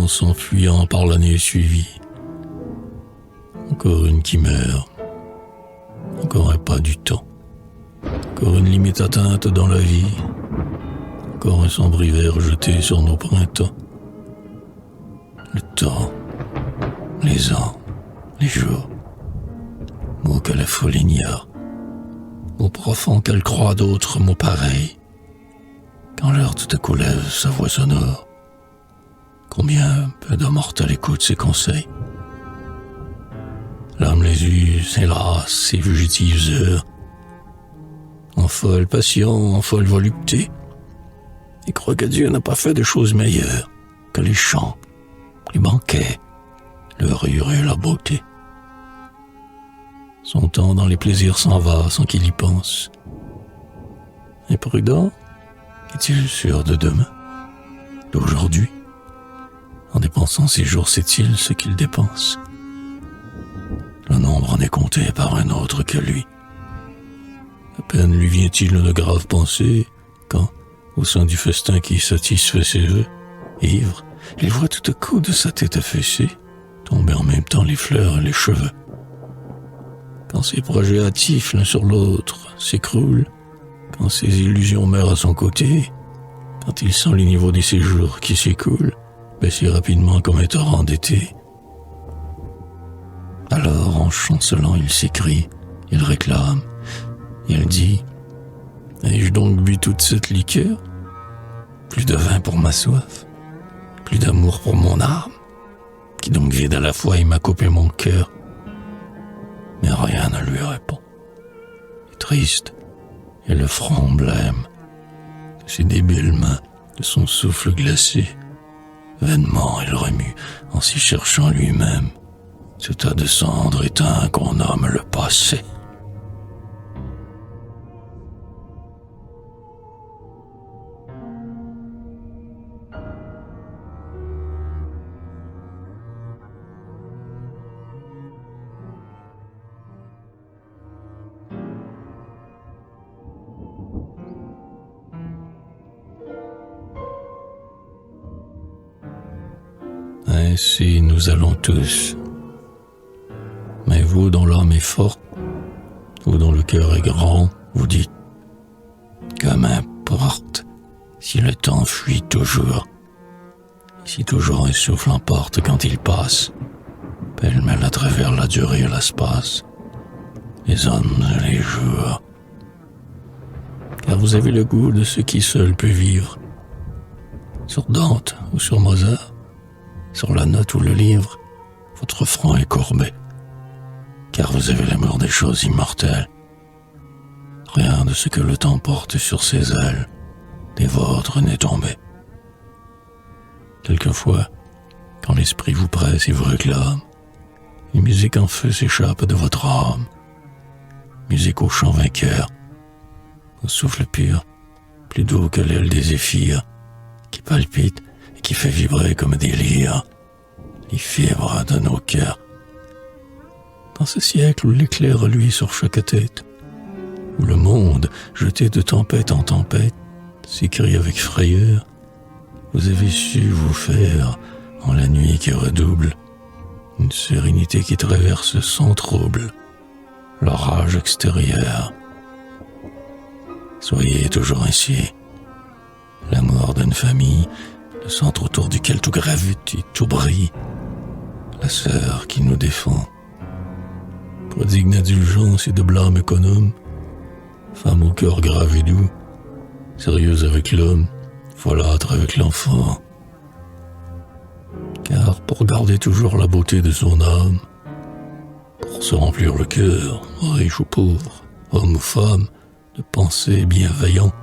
en s'enfuyant par l'année suivie. Encore une qui meurt. Encore un pas du temps. Encore une limite atteinte dans la vie. Encore un sombre hiver jeté sur nos printemps. Le temps, les ans, les jours. Mots que la foule ignore. Mots profonds qu'elle croit d'autres mots pareils. Quand l'heure tout à coup lève sa voix sonore, combien peu de mortels écoutent ses conseils. L'âme les use, hélas, ces fugitives heures, en folle passion, en folle volupté, et croit que Dieu n'a pas fait de choses meilleures que les chants, les banquets, le rire et la beauté. Son temps dans les plaisirs s'en va sans qu'il y pense. Imprudent, est-il sûr de demain, d'aujourd'hui? En dépensant ses jours, sait-il ce qu'il dépense? Le nombre en est compté par un autre que lui. À peine lui vient-il une grave pensée, quand, au sein du festin qui satisfait ses vœux, ivre, il voit tout à coup de sa tête affaissée tomber en même temps les fleurs et les cheveux. Quand ses projets hâtifs l'un sur l'autre s'écroulent, quand ses illusions meurent à son côté, quand il sent les niveaux des séjours qui s'écoulent, baisser rapidement comme un torrent d'été. Alors, en chancelant, il s'écrie, il réclame, il dit « Ai-je donc bu toute cette liqueur? Plus de vin pour ma soif, plus d'amour pour mon âme, qui donc vide à la fois et m'a coupé mon cœur. » Mais rien ne lui répond. Et triste, et le front blême de ses débiles mains, de son souffle glacé, vainement il remue en s'y cherchant lui-même ce tas de cendres éteints qu'on nomme le passé. Ainsi nous allons tous. Mais vous dont l'âme est forte, vous dont le cœur est grand, vous dites « Que m'importe si le temps fuit toujours, si toujours un souffle emporte quand il passe, pêle-mêle à travers la durée et l'espace, les hommes et les jours. Car vous avez le goût de ce qui seul peut vivre, sur Dante ou sur Mozart, sur la note ou le livre, votre front est courbé, car vous avez l'amour des choses immortelles. Rien de ce que le temps porte sur ses ailes des vôtres n'est tombé. Quelquefois, quand l'esprit vous presse et vous réclame, une musique en feu s'échappe de votre âme, musique au chant vainqueur, au souffle pur, plus doux que l'aile des zéphyrs, qui palpite et qui fait vibrer comme des lyres les fibres de nos cœurs. Dans ce siècle où l'éclair reluit sur chaque tête, où le monde, jeté de tempête en tempête, s'écrie avec frayeur, vous avez su vous faire, en la nuit qui redouble, une sérénité qui traverse sans trouble l'orage extérieur. Soyez toujours ainsi, l'amour d'une famille, le centre autour duquel tout gravite et tout brille, la sœur qui nous défend. Prodigue d'indulgence et de blâme économe, femme au cœur grave et doux, sérieuse avec l'homme, folâtre avec l'enfant. Car pour garder toujours la beauté de son âme, pour se remplir le cœur, riche ou pauvre, homme ou femme, de pensées bienveillantes,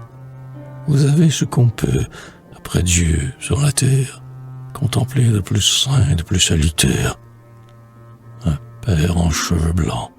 vous avez ce qu'on peut, après Dieu sur la terre, contempler de plus saint et de plus salutaire. Un père en cheveux blancs,